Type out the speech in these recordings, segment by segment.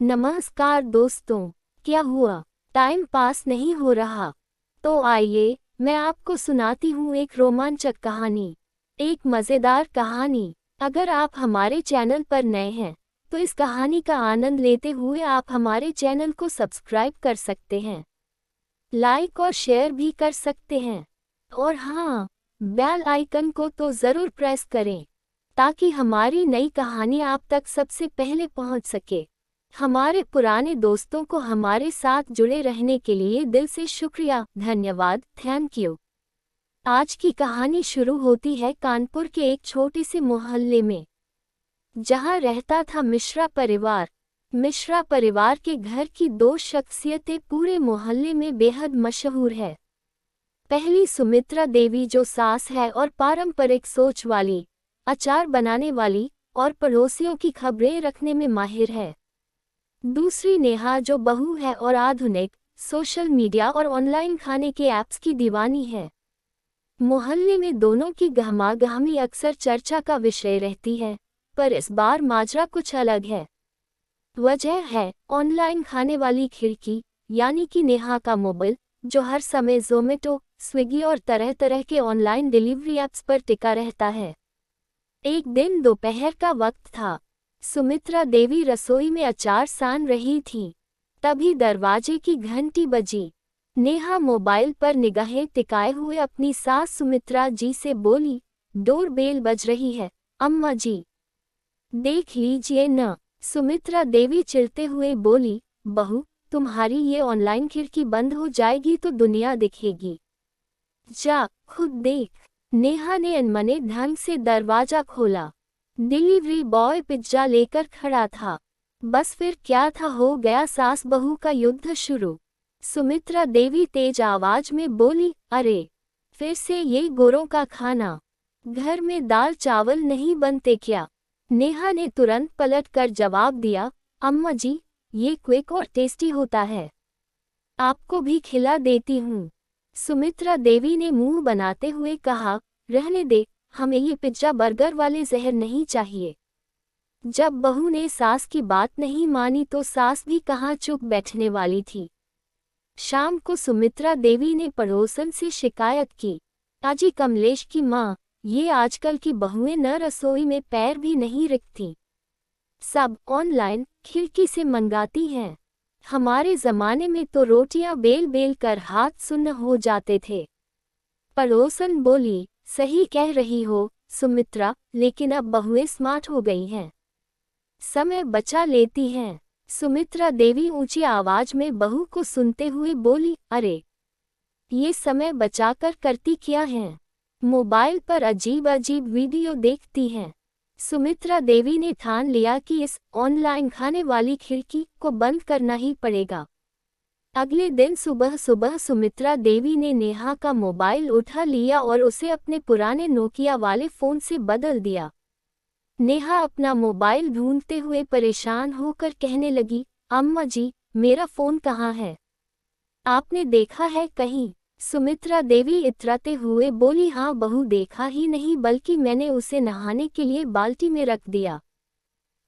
नमस्कार दोस्तों, क्या हुआ? टाइम पास नहीं हो रहा? तो आइए, मैं आपको सुनाती हूँ एक रोमांचक कहानी, एक मज़ेदार कहानी। अगर आप हमारे चैनल पर नए हैं, तो इस कहानी का आनंद लेते हुए आप हमारे चैनल को सब्सक्राइब कर सकते हैं, लाइक और शेयर भी कर सकते हैं। और हाँ, बेल आइकन को तो ज़रूर प्रेस करें, ताकि हमारी नई कहानी आप तक सबसे पहले पहुँच सके। हमारे पुराने दोस्तों को हमारे साथ जुड़े रहने के लिए दिल से शुक्रिया, धन्यवाद, थैंक यू। आज की कहानी शुरू होती है कानपुर के एक छोटे से मोहल्ले में, जहां रहता था मिश्रा परिवार। मिश्रा परिवार के घर की दो शख्सियतें पूरे मोहल्ले में बेहद मशहूर है। पहली सुमित्रा देवी, जो सास है और पारंपरिक सोच वाली, अचार बनाने वाली और पड़ोसियों की खबरें रखने में माहिर है। दूसरी नेहा, जो बहू है और आधुनिक सोशल मीडिया और ऑनलाइन खाने के ऐप्स की दीवानी है। मोहल्ले में दोनों की गहमागहमी अक्सर चर्चा का विषय रहती है, पर इस बार माजरा कुछ अलग है। वजह है ऑनलाइन खाने वाली खिड़की, यानी कि नेहा का मोबाइल, जो हर समय ज़ोमैटो, स्विगी और तरह तरह के ऑनलाइन डिलीवरी ऐप्स पर टिका रहता है। एक दिन दोपहर का वक्त था। सुमित्रा देवी रसोई में अचार सान रही थीं। तभी दरवाजे की घंटी बजी। नेहा मोबाइल पर निगाहें टिकाए हुए अपनी सास सुमित्रा जी से बोली, डोरबेल बज रही है, अम्मा जी। देख लीजिए न। सुमित्रा देवी चिढ़ते हुए बोली, बहू, तुम्हारी ये ऑनलाइन खिड़की बंद हो जाएगी तो दुनिया दिखेगी। जा, खुद देख। नेहा ने अनमने ढंग से दरवाजा खोला। डिलीवरी बॉय पिज्जा लेकर खड़ा था। बस फिर क्या था, हो गया सास बहू का युद्ध शुरू। सुमित्रा देवी तेज आवाज में बोली, अरे, फिर से ये गोरों का खाना? घर में दाल चावल नहीं बनते क्या? नेहा ने तुरंत पलट कर जवाब दिया, अम्मा जी, ये क्विक और टेस्टी होता है, आपको भी खिला देती हूँ। सुमित्रा देवी ने मुंह बनाते हुए कहा, रहने दे, हमें ये पिज्जा बर्गर वाले जहर नहीं चाहिए। जब बहू ने सास की बात नहीं मानी तो सास भी कहाँ चुप बैठने वाली थी। शाम को सुमित्रा देवी ने पड़ोसन से शिकायत की, आजी कमलेश की माँ, ये आजकल की बहुएं न रसोई में पैर भी नहीं रखती, सब ऑनलाइन खिड़की से मंगाती हैं। हमारे जमाने में तो रोटियां बेल बेल कर हाथ सुन्न हो जाते थे। पड़ोसन बोली, सही कह रही हो सुमित्रा, लेकिन अब बहुएं स्मार्ट हो गई हैं, समय बचा लेती हैं। सुमित्रा देवी ऊंची आवाज में बहू को सुनते हुए बोली, अरे, ये समय बचाकर करती क्या हैं? मोबाइल पर अजीब अजीब वीडियो देखती हैं। सुमित्रा देवी ने ठान लिया कि इस ऑनलाइन खाने वाली खिड़की को बंद करना ही पड़ेगा। अगले दिन सुबह सुबह सुमित्रा देवी ने नेहा का मोबाइल उठा लिया और उसे अपने पुराने नोकिया वाले फ़ोन से बदल दिया। नेहा अपना मोबाइल ढूंढते हुए परेशान होकर कहने लगी, अम्मा जी, मेरा फ़ोन कहाँ है? आपने देखा है कहीं? सुमित्रा देवी इतराते हुए बोली, हाँ बहू, देखा ही नहीं बल्कि मैंने उसे नहाने के लिए बाल्टी में रख दिया।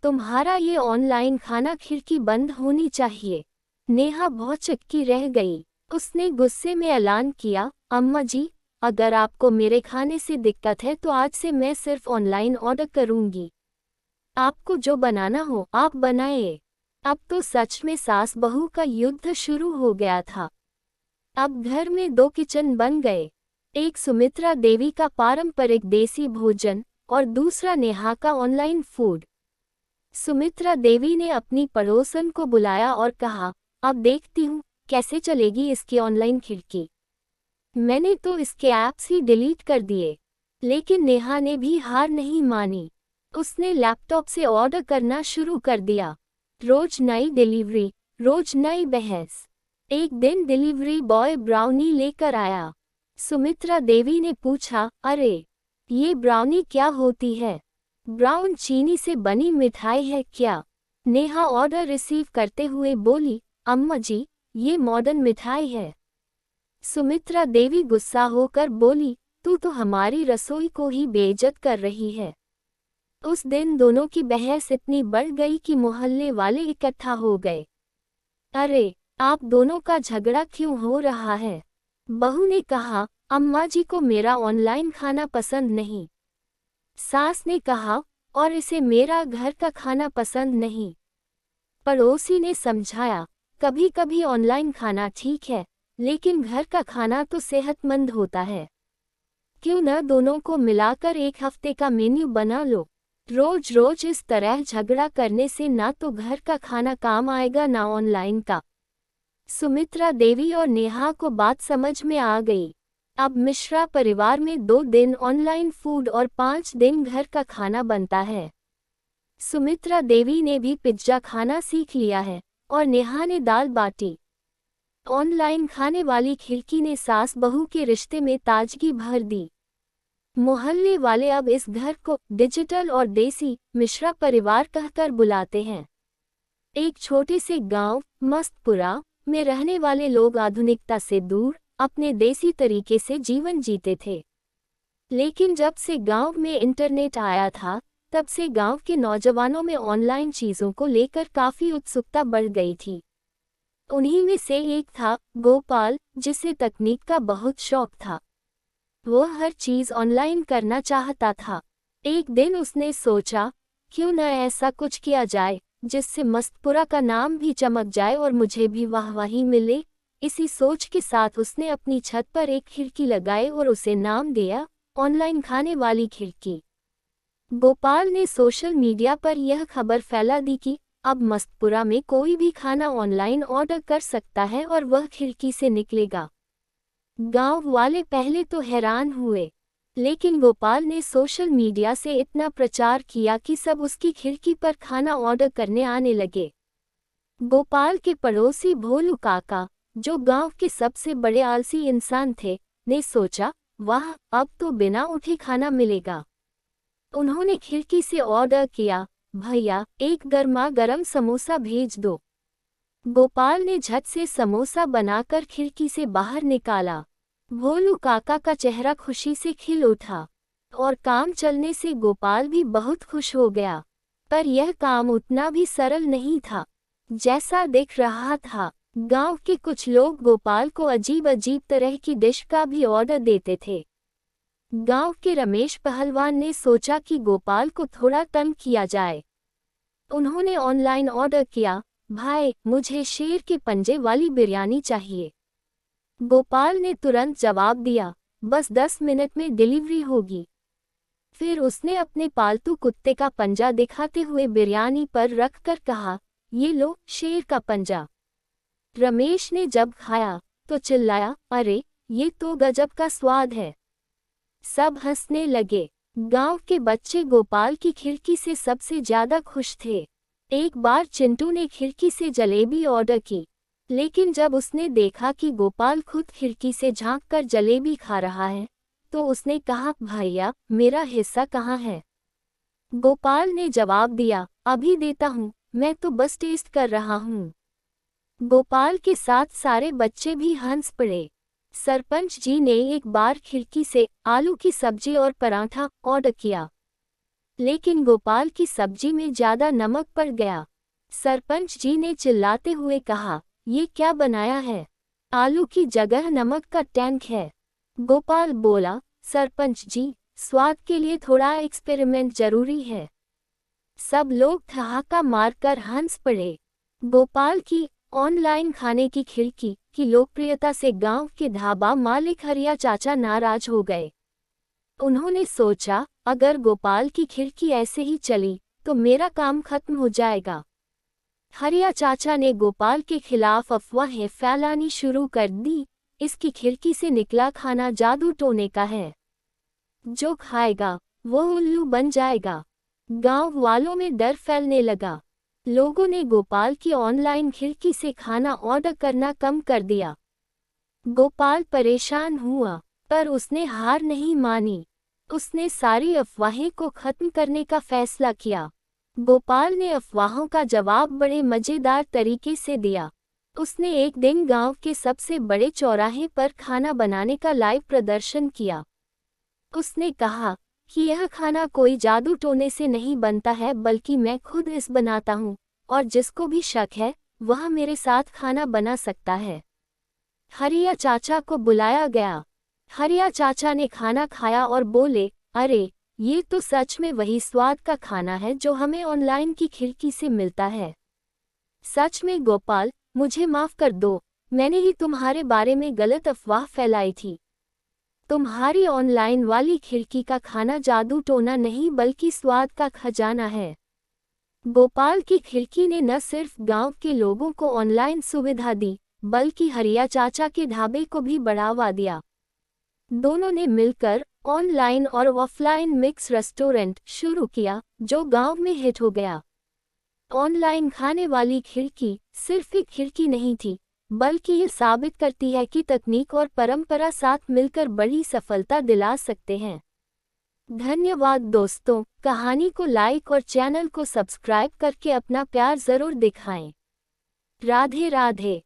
तुम्हारा ये ऑनलाइन खाना खिड़की बंद होनी चाहिए। नेहा भौचक्की रह गई। उसने गुस्से में ऐलान किया, अम्मा जी, अगर आपको मेरे खाने से दिक्कत है तो आज से मैं सिर्फ ऑनलाइन ऑर्डर करूंगी। आपको जो बनाना हो आप बनाए। अब तो सच में सास बहू का युद्ध शुरू हो गया था। अब घर में दो किचन बन गए, एक सुमित्रा देवी का पारंपरिक देसी भोजन और दूसरा नेहा का ऑनलाइन फूड। सुमित्रा देवी ने अपनी पड़ोसन को बुलाया और कहा, अब देखती हूँ कैसे चलेगी इसकी ऑनलाइन खिड़की। मैंने तो इसके ऐप्स ही डिलीट कर दिए। लेकिन नेहा ने भी हार नहीं मानी। उसने लैपटॉप से ऑर्डर करना शुरू कर दिया। रोज नई डिलीवरी, रोज नई बहस। एक दिन डिलीवरी बॉय ब्राउनी लेकर आया। सुमित्रा देवी ने पूछा, अरे, ये ब्राउनी क्या होती है? ब्राउन चीनी से बनी मिठाई है क्या? नेहा ऑर्डर रिसीव करते हुए बोली, अम्मा जी, ये मॉडर्न मिठाई है। सुमित्रा देवी गुस्सा होकर बोली, तू तो हमारी रसोई को ही बेइज्जत कर रही है। उस दिन दोनों की बहस इतनी बढ़ गई कि मोहल्ले वाले इकट्ठा हो गए। अरे, आप दोनों का झगड़ा क्यों हो रहा है? बहू ने कहा, अम्मा जी को मेरा ऑनलाइन खाना पसंद नहीं। सास ने कहा, और इसे मेरा घर का खाना पसंद नहीं। पड़ोसी ने समझाया, कभी कभी ऑनलाइन खाना ठीक है, लेकिन घर का खाना तो सेहतमंद होता है। क्यों न दोनों को मिलाकर एक हफ्ते का मेन्यू बना लो। रोज रोज इस तरह झगड़ा करने से ना तो घर का खाना काम आएगा ना ऑनलाइन का। सुमित्रा देवी और नेहा को बात समझ में आ गई। अब मिश्रा परिवार में 2 दिन ऑनलाइन फूड और 5 दिन घर का खाना बनता है। सुमित्रा देवी ने भी पिज्जा खाना सीख लिया है और नेहा ने दाल बाटी। ऑनलाइन खाने वाली खिड़की ने सास बहू के रिश्ते में ताजगी भर दी। मोहल्ले वाले अब इस घर को डिजिटल और देसी मिश्रा परिवार कहकर बुलाते हैं। एक छोटे से गांव मस्तपुरा में रहने वाले लोग आधुनिकता से दूर अपने देसी तरीके से जीवन जीते थे। लेकिन जब से गांव में इंटरनेट आया था, तब से गांव के नौजवानों में ऑनलाइन चीज़ों को लेकर काफ़ी उत्सुकता बढ़ गई थी। उन्हीं में से एक था गोपाल, जिसे तकनीक का बहुत शौक था। वो हर चीज़ ऑनलाइन करना चाहता था। एक दिन उसने सोचा, क्यों न ऐसा कुछ किया जाए जिससे मस्तपुरा का नाम भी चमक जाए और मुझे भी वाहवाही मिले। इसी सोच के साथ उसने अपनी छत पर एक खिड़की लगाई और उसे नाम दिया ऑनलाइन खाने वाली खिड़की। गोपाल ने सोशल मीडिया पर यह खबर फैला दी कि अब मस्तपुरा में कोई भी खाना ऑनलाइन ऑर्डर कर सकता है और वह खिड़की से निकलेगा। गांव वाले पहले तो हैरान हुए, लेकिन गोपाल ने सोशल मीडिया से इतना प्रचार किया कि सब उसकी खिड़की पर खाना ऑर्डर करने आने लगे। गोपाल के पड़ोसी भोलू काका, जो गांव के सबसे बड़े आलसी इंसान थे, ने सोचा, वाह, अब तो बिना उठे खाना मिलेगा। उन्होंने खिड़की से ऑर्डर किया, भैया एक गर्मा गर्म समोसा भेज दो। गोपाल ने झट से समोसा बनाकर खिड़की से बाहर निकाला। भोलू काका का चेहरा खुशी से खिल उठा और काम चलने से गोपाल भी बहुत खुश हो गया। पर यह काम उतना भी सरल नहीं था जैसा दिख रहा था। गांव के कुछ लोग गोपाल को अजीब अजीब तरह की डिश का भी ऑर्डर देते थे। गांव के रमेश पहलवान ने सोचा कि गोपाल को थोड़ा तंग किया जाए। उन्होंने ऑनलाइन ऑर्डर किया, भाई मुझे शेर के पंजे वाली बिरयानी चाहिए। गोपाल ने तुरंत जवाब दिया, बस 10 मिनट में डिलीवरी होगी। फिर उसने अपने पालतू कुत्ते का पंजा दिखाते हुए बिरयानी पर रखकर कहा, ये लो शेर का पंजा। रमेश ने जब खाया तो चिल्लाया, अरे ये तो गजब का स्वाद है। सब हंसने लगे। गांव के बच्चे गोपाल की खिड़की से सबसे ज्यादा खुश थे। एक बार चिंटू ने खिड़की से जलेबी ऑर्डर की, लेकिन जब उसने देखा कि गोपाल खुद खिड़की से झांककर जलेबी खा रहा है, तो उसने कहा, भैया मेरा हिस्सा कहाँ है? गोपाल ने जवाब दिया, अभी देता हूँ, मैं तो बस टेस्ट कर रहा हूँ। गोपाल के साथ सारे बच्चे भी हंस पड़े। सरपंच जी ने एक बार खिड़की से आलू की सब्जी और पराठा ऑर्डर किया, लेकिन गोपाल की सब्जी में ज्यादा नमक पड़ गया। सरपंच जी ने चिल्लाते हुए कहा, ये क्या बनाया है? आलू की जगह नमक का टैंक है। गोपाल बोला, सरपंच जी, स्वाद के लिए थोड़ा एक्सपेरिमेंट जरूरी है। सब लोग ठहाका मारकर हंस पड़े। गोपाल की ऑनलाइन खाने की खिड़की की लोकप्रियता से गांव के ढाबा मालिक हरिया चाचा नाराज हो गए। उन्होंने सोचा, अगर गोपाल की खिड़की ऐसे ही चली तो मेरा काम खत्म हो जाएगा। हरिया चाचा ने गोपाल के खिलाफ अफवाहें फैलानी शुरू कर दी, इसकी खिड़की से निकला खाना जादू टोने का है, जो खाएगा वो उल्लू बन जाएगा। गांव वालों में डर फैलने लगा। लोगों ने गोपाल की ऑनलाइन खिड़की से खाना ऑर्डर करना कम कर दिया। गोपाल परेशान हुआ, पर उसने हार नहीं मानी। उसने सारी अफवाहें को खत्म करने का फैसला किया। गोपाल ने अफवाहों का जवाब बड़े मजेदार तरीके से दिया। उसने एक दिन गांव के सबसे बड़े चौराहे पर खाना बनाने का लाइव प्रदर्शन किया। उसने कहा कि यह खाना कोई जादू टोने से नहीं बनता है, बल्कि मैं खुद इस बनाता हूँ, और जिसको भी शक है वह मेरे साथ खाना बना सकता है। हरिया चाचा को बुलाया गया। हरिया चाचा ने खाना खाया और बोले, अरे, ये तो सच में वही स्वाद का खाना है जो हमें ऑनलाइन की खिड़की से मिलता है। सच में गोपाल, मुझे माफ कर दो, मैंने ही तुम्हारे बारे में गलत अफवाह फैलाई थी। तुम्हारी ऑनलाइन वाली खिड़की का खाना जादू टोना नहीं बल्कि स्वाद का खजाना है। गोपाल की खिड़की ने न सिर्फ गांव के लोगों को ऑनलाइन सुविधा दी, बल्कि हरिया चाचा के ढाबे को भी बढ़ावा दिया। दोनों ने मिलकर ऑनलाइन और ऑफलाइन मिक्स रेस्टोरेंट शुरू किया, जो गांव में हिट हो गया। ऑनलाइन खाने वाली खिड़की सिर्फ एक खिड़की नहीं थी, बल्कि ये साबित करती है कि तकनीक और परंपरा साथ मिलकर बड़ी सफलता दिला सकते हैं। धन्यवाद दोस्तों, कहानी को लाइक और चैनल को सब्सक्राइब करके अपना प्यार जरूर दिखाएं। राधे राधे।